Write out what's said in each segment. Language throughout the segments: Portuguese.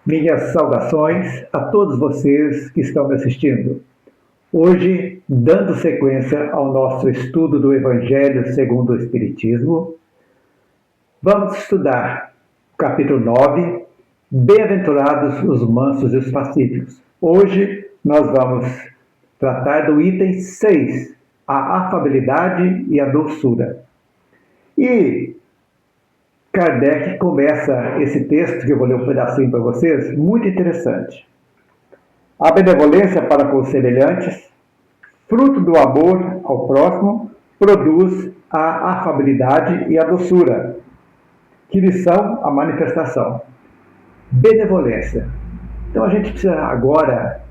Minhas saudações a todos vocês que estão me assistindo. Hoje, dando sequência ao nosso estudo do Evangelho segundo o Espiritismo, vamos estudar o capítulo 9, Bem-aventurados os mansos e os pacíficos. Hoje nós vamos tratar do item 6, a afabilidade e a doçura. E Kardec começa esse texto, que eu vou ler um pedacinho para vocês, muito interessante. A benevolência para com os semelhantes, fruto do amor ao próximo, produz a afabilidade e a doçura, que lhe são a manifestação. Benevolência. Então a gente precisa agora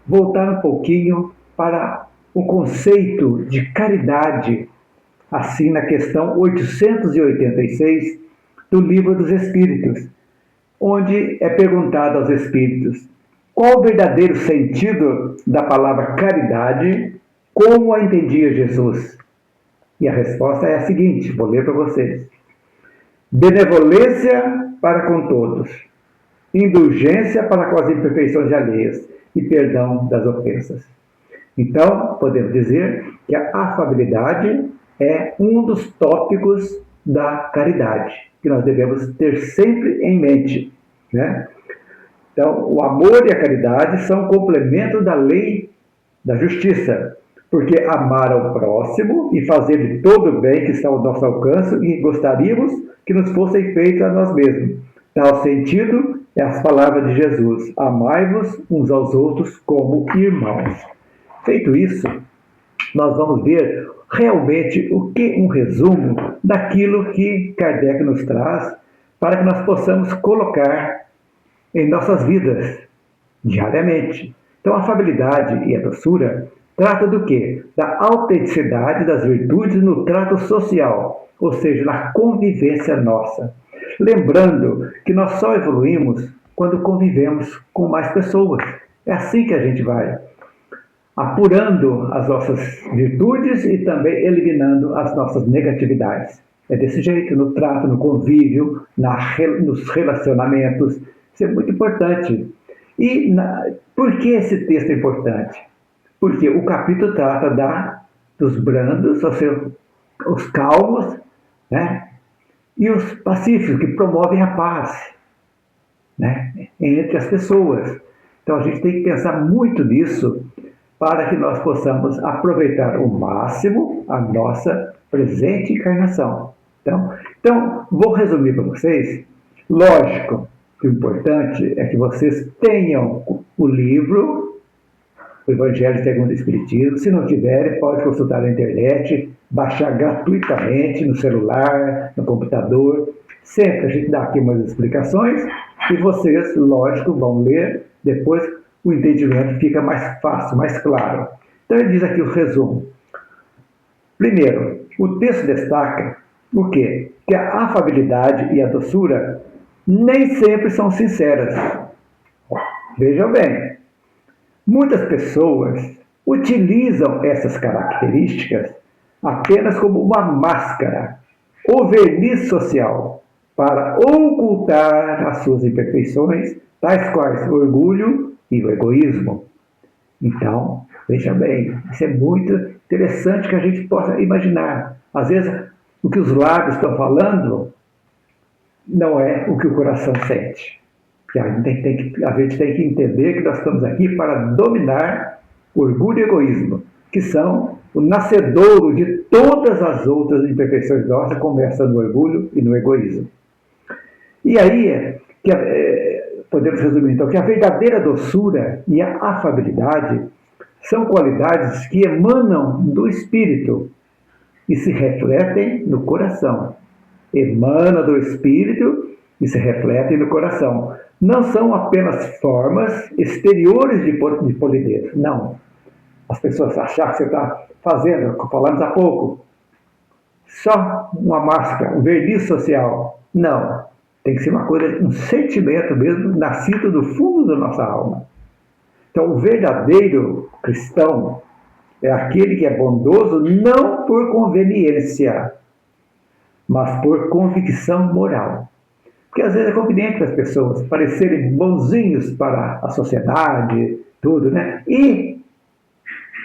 voltar um pouquinho para o conceito de caridade, assim na questão 886 do Livro dos Espíritos, onde é perguntado aos espíritos qual o verdadeiro sentido da palavra caridade, como a entendia Jesus. E a resposta é a seguinte, vou ler para vocês. Benevolência para com todos, indulgência para com as imperfeições alheias e perdão das ofensas. Então, podemos dizer que a afabilidade é um dos tópicos da caridade, que nós devemos ter sempre em mente, né? Então, o amor e a caridade são complemento da lei da justiça, porque amar ao próximo e fazer-lhe todo o bem que está ao nosso alcance e gostaríamos que nos fossem feitos a nós mesmos. Tal sentido é as palavras de Jesus: amai-vos uns aos outros como irmãos. Feito isso, nós vamos ver realmente o que um resumo daquilo que Kardec nos traz para que nós possamos colocar em nossas vidas diariamente. Então, a afabilidade e a doçura trata do quê? Da autenticidade das virtudes no trato social, ou seja, na convivência nossa. Lembrando que nós só evoluímos quando convivemos com mais pessoas. É assim que a gente vai apurando as nossas virtudes e também eliminando as nossas negatividades. É desse jeito, no trato, no convívio, nos relacionamentos. Isso é muito importante. E por que esse texto é importante? Porque o capítulo trata dos brandos, ou seja, os calmos, né? E os pacíficos, que promovem a paz, né? Entre as pessoas. Então a gente tem que pensar muito nisso para que nós possamos aproveitar ao máximo a nossa presente encarnação. Então vou resumir para vocês. Lógico que o importante é que vocês tenham o livro, o Evangelho segundo o Espiritismo. Se não tiverem, pode consultar na internet, baixar gratuitamente no celular, no computador. Sempre a gente dá aqui umas explicações e vocês, lógico, vão ler, depois o entendimento fica mais fácil, mais claro. Então ele diz aqui o resumo. Primeiro, o texto destaca o quê? Que a afabilidade e a doçura nem sempre são sinceras. Vejam bem, muitas pessoas utilizam essas características apenas como uma máscara ou verniz social para ocultar as suas imperfeições, tais quais o orgulho e o egoísmo. Então, veja bem, isso é muito interessante que a gente possa imaginar. Às vezes, o que os lábios estão falando não é o que o coração sente. A gente tem que entender que nós estamos aqui para dominar o orgulho e o egoísmo, que são o nascedouro de todas as outras imperfeições nossas, começa no orgulho e no egoísmo. E aí, podemos resumir então que a verdadeira doçura e a afabilidade são qualidades que emanam do espírito e se refletem no coração. Emanam do espírito e se refletem no coração. Não são apenas formas exteriores de polidez. Não. As pessoas acham que você está fazendo, falamos há pouco, só uma máscara, um verniz social. Não. Tem que ser uma coisa, um sentimento mesmo, nascido do fundo da nossa alma. Então, o verdadeiro cristão é aquele que é bondoso não por conveniência, mas por convicção moral. porque às vezes é conveniente para as pessoas parecerem bonzinhos para a sociedade, tudo, né? E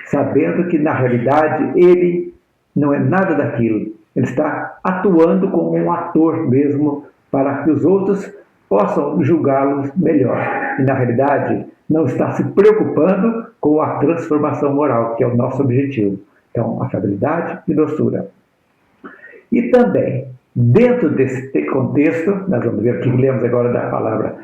sabendo que na realidade ele não é nada daquilo. Ele está atuando como um ator mesmo para que os outros possam julgá-los melhor. E na realidade não está se preocupando com a transformação moral, que é o nosso objetivo. Então, afabilidade e doçura. E também, dentro desse contexto, nós vamos ver aqui, lemos agora da palavra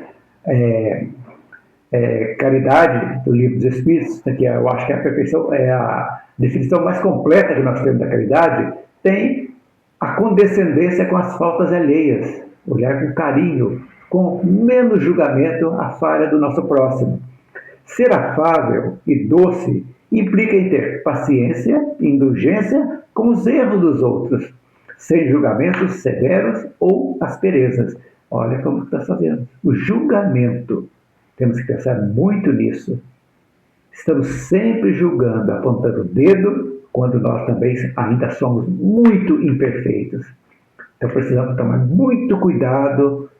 caridade, do Livro dos Espíritos, que eu acho que é a perfeição, é a definição mais completa que nós temos da caridade, tem a condescendência com as faltas alheias, olhar com carinho, com menos julgamento a falha do nosso próximo. Ser afável e doce implica em ter paciência e indulgência com os erros dos outros, sem julgamentos severos ou asperezas. Olha como está fazendo. O julgamento. Temos que pensar muito nisso. Estamos sempre julgando, apontando o dedo, quando nós também ainda somos muito imperfeitos. Então precisamos tomar muito cuidado,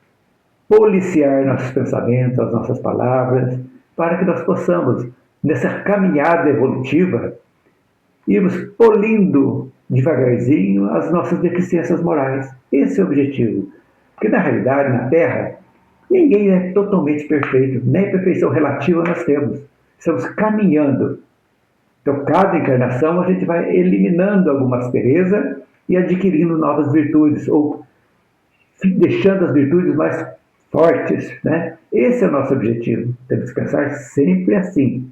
policiar nossos pensamentos, as nossas palavras, para que nós possamos, nessa caminhada evolutiva, irmos polindo devagarzinho as nossas deficiências morais. Esse é o objetivo. Porque na realidade, na Terra, ninguém é totalmente perfeito, nem perfeição relativa nós temos. Estamos caminhando. Então, cada encarnação a gente vai eliminando alguma aspereza e adquirindo novas virtudes, ou deixando as virtudes mais fortes, né? Esse é o nosso objetivo. Temos que pensar sempre assim.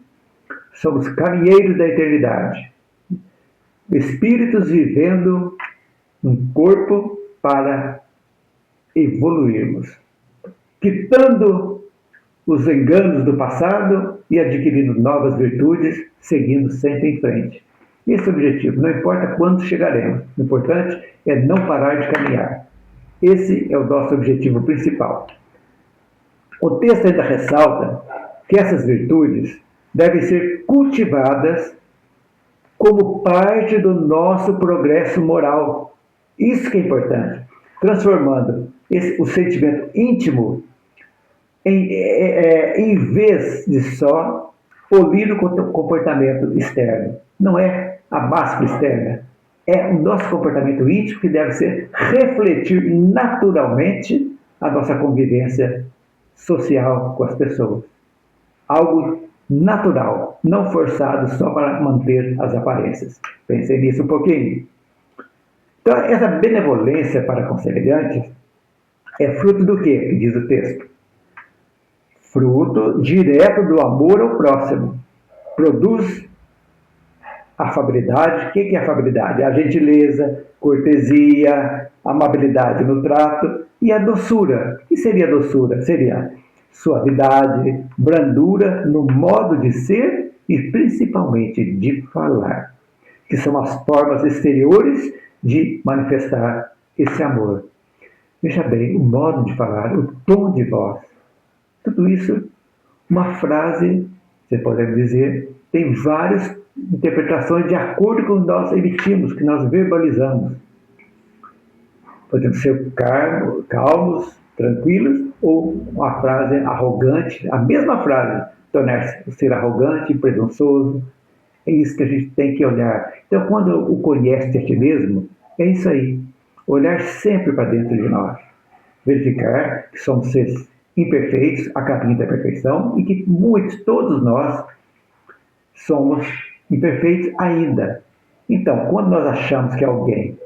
Somos caminheiros da eternidade. Espíritos vivendo um corpo para evoluirmos. Quitando os enganos do passado e adquirindo novas virtudes, seguindo sempre em frente. Esse é o objetivo. Não importa quando chegaremos. O importante é não parar de caminhar. Esse é o nosso objetivo principal. O texto ainda ressalta que essas virtudes devem ser cultivadas como parte do nosso progresso moral. Isso que é importante. Transformando o sentimento íntimo em vez de só polir o comportamento externo. Não é a máscara externa. É o nosso comportamento íntimo que deve ser refletir naturalmente a nossa convivência social com as pessoas. Algo natural, não forçado só para manter as aparências. Pensei nisso um pouquinho. Então, essa benevolência para com semelhantes é fruto do quê? Que diz o texto. Fruto direto do amor ao próximo. Produz afabilidade. O que é afabilidade? A gentileza, cortesia, amabilidade no trato e a doçura. O que seria doçura? Seria suavidade, brandura no modo de ser e principalmente de falar, que são as formas exteriores de manifestar esse amor. Veja bem, o modo de falar, o tom de voz, tudo isso, uma frase, você pode dizer, tem várias interpretações de acordo com o que nós emitimos, que nós verbalizamos. Podemos ser calmos, tranquilos, ou uma frase arrogante, a mesma frase, tornar-se ser arrogante, presunçoso. É isso que a gente tem que olhar. Então, quando o conhece a ti mesmo, é isso aí. Olhar sempre para dentro de nós. Verificar que somos seres imperfeitos, a caminho da perfeição, e que todos nós, somos imperfeitos ainda. Então, quando nós achamos que alguém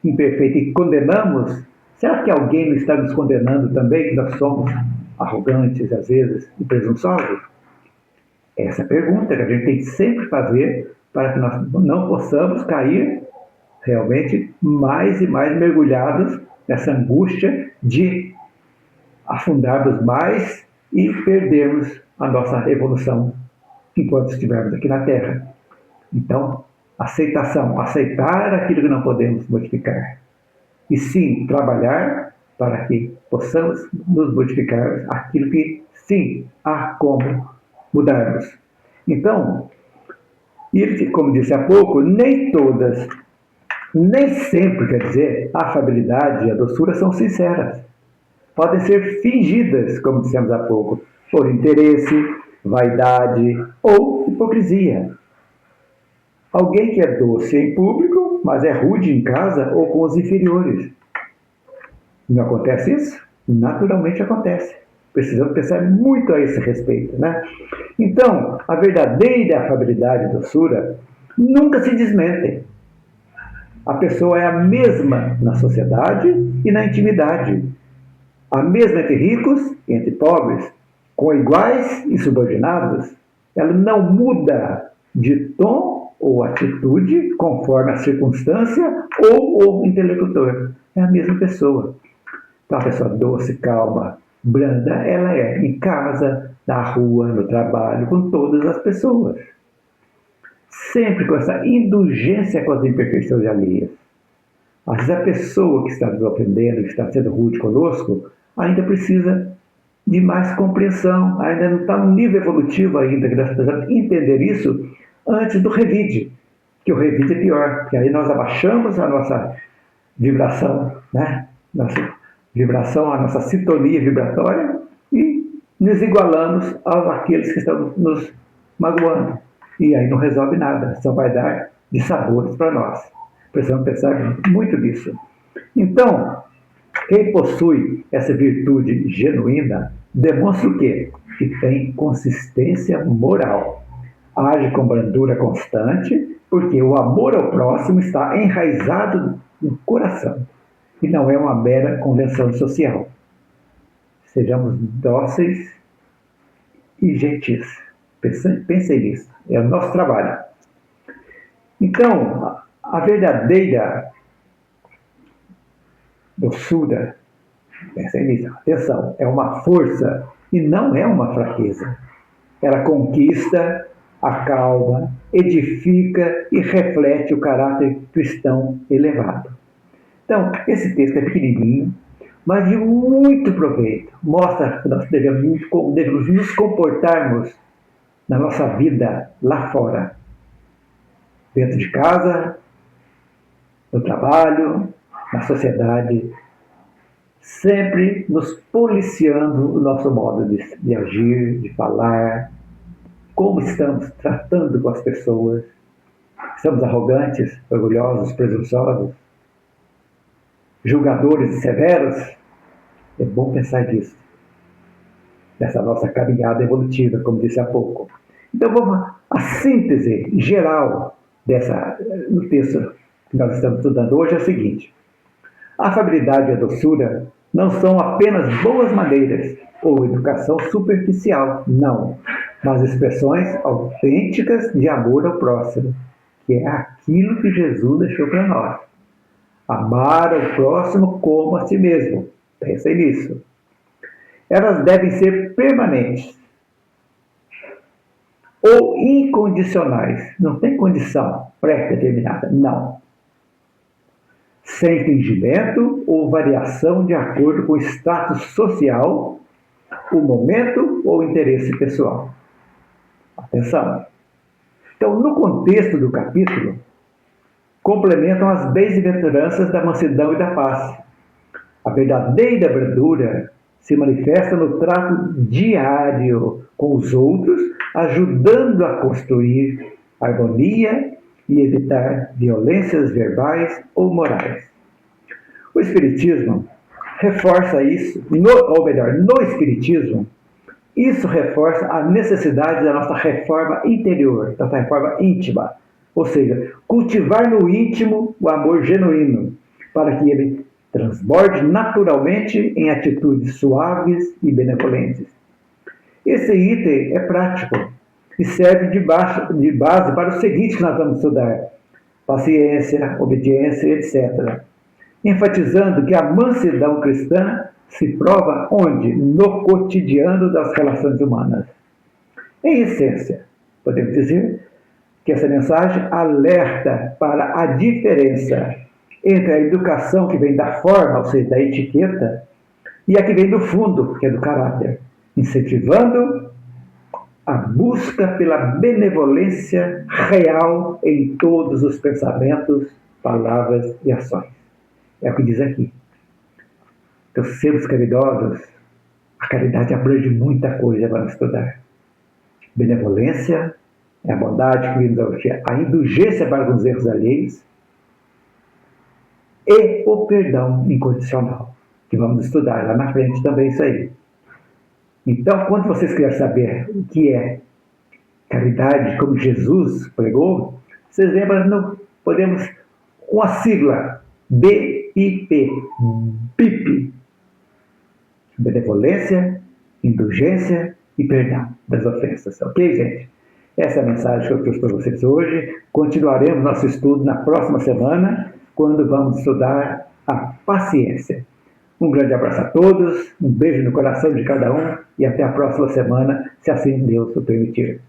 imperfeito e condenamos, será que alguém não está nos condenando também, que nós somos arrogantes, às vezes, e presunçosos? Essa pergunta que a gente tem que sempre fazer para que nós não possamos cair realmente mais e mais mergulhados nessa angústia de afundarmos mais e perdermos a nossa evolução enquanto estivermos aqui na Terra. Então, aceitação, aceitar aquilo que não podemos modificar. E sim, trabalhar para que possamos nos modificar aquilo que sim, há como mudarmos. Então, como disse há pouco, nem sempre, quer dizer, a afabilidade e a doçura são sinceras. podem ser fingidas, como dissemos há pouco, por interesse, vaidade ou hipocrisia. Alguém que é doce em público, mas é rude em casa ou com os inferiores. Não acontece isso? Naturalmente acontece. Precisamos pensar muito a esse respeito, né? Então, a verdadeira afabilidade e doçura nunca se desmentem. A pessoa é a mesma na sociedade e na intimidade. A mesma entre ricos e entre pobres, com iguais e subordinados. Ela não muda de tom ou atitude conforme a circunstância ou o interlocutor. É a mesma pessoa. Então, a pessoa doce, calma, branda, ela é em casa, na rua, no trabalho, com todas as pessoas. Sempre com essa indulgência com as imperfeições alheias. Às vezes a pessoa que está nos ofendendo, que está sendo rude conosco, ainda precisa de mais compreensão, ainda não está no nível evolutivo ainda, que nós precisamos entender isso antes do revide, que o revide é pior, porque aí nós abaixamos a nossa vibração, né? Nossa vibração, a nossa sintonia vibratória e nos igualamos àqueles que estão nos magoando. E aí não resolve nada, só vai dar de sabores para nós. Precisamos pensar muito nisso. Então, quem possui essa virtude genuína demonstra o quê? Que tem consistência moral. Age com brandura constante, porque o amor ao próximo está enraizado no coração e não é uma mera convenção social. Sejamos dóceis e gentis. Pensem nisso. É o nosso trabalho. Então, a verdadeira doçura, pensem nisso, atenção, é uma força e não é uma fraqueza. Ela conquista, acalma, edifica e reflete o caráter cristão elevado. Então, esse texto é pequenininho, mas de muito proveito. Mostra que nós devemos nos comportarmos na nossa vida lá fora. Dentro de casa, no trabalho, na sociedade, sempre nos policiando o nosso modo de agir, de falar, como estamos tratando com as pessoas. Estamos arrogantes, orgulhosos, presunçosos, julgadores e severos? É bom pensar nisso, nessa nossa caminhada evolutiva, como disse há pouco. Então, vamos à síntese geral no texto que nós estamos estudando hoje é a seguinte: a afabilidade e a doçura não são apenas boas maneiras ou educação superficial, não, mas expressões autênticas de amor ao próximo, que é aquilo que Jesus deixou para nós. Amar ao próximo como a si mesmo. Pensem nisso. Elas devem ser permanentes ou incondicionais. Não tem condição pré-determinada, não. Sem fingimento ou variação de acordo com o status social, o momento ou interesse pessoal. Atenção! Então, no contexto do capítulo, complementam as bem-aventuranças da mansidão e da paz. A verdadeira brandura se manifesta no trato diário com os outros, ajudando a construir harmonia e evitar violências verbais ou morais. O Espiritismo reforça isso, ou melhor, no Espiritismo, isso reforça a necessidade da nossa reforma interior, da nossa reforma íntima. Ou seja, cultivar no íntimo o amor genuíno, para que ele transborde naturalmente em atitudes suaves e benevolentes. Esse item é prático e serve de base para o seguinte que nós vamos estudar: paciência, obediência, etc. Enfatizando que a mansidão cristã se prova onde? No cotidiano das relações humanas. Em essência, podemos dizer que essa mensagem alerta para a diferença entre a educação que vem da forma, ou seja, da etiqueta, e a que vem do fundo, que é do caráter, incentivando a busca pela benevolência real em todos os pensamentos, palavras e ações. É o que diz aqui. Então, sermos caridosos, a caridade abrange muita coisa para estudar. Benevolência é a bondade que vem a indulgência para com os erros alheios e o perdão incondicional, que vamos estudar lá na frente também isso aí. Então, quando vocês querem saber o que é caridade, como Jesus pregou, vocês lembram, podemos, com a sigla BIP, BIP, benevolência, indulgência e perdão das ofensas. Ok, gente? Essa é a mensagem que eu trouxe para vocês hoje. Continuaremos nosso estudo na próxima semana, quando vamos estudar a paciência. Um grande abraço a todos, um beijo no coração de cada um e até a próxima semana, se assim Deus o permitir.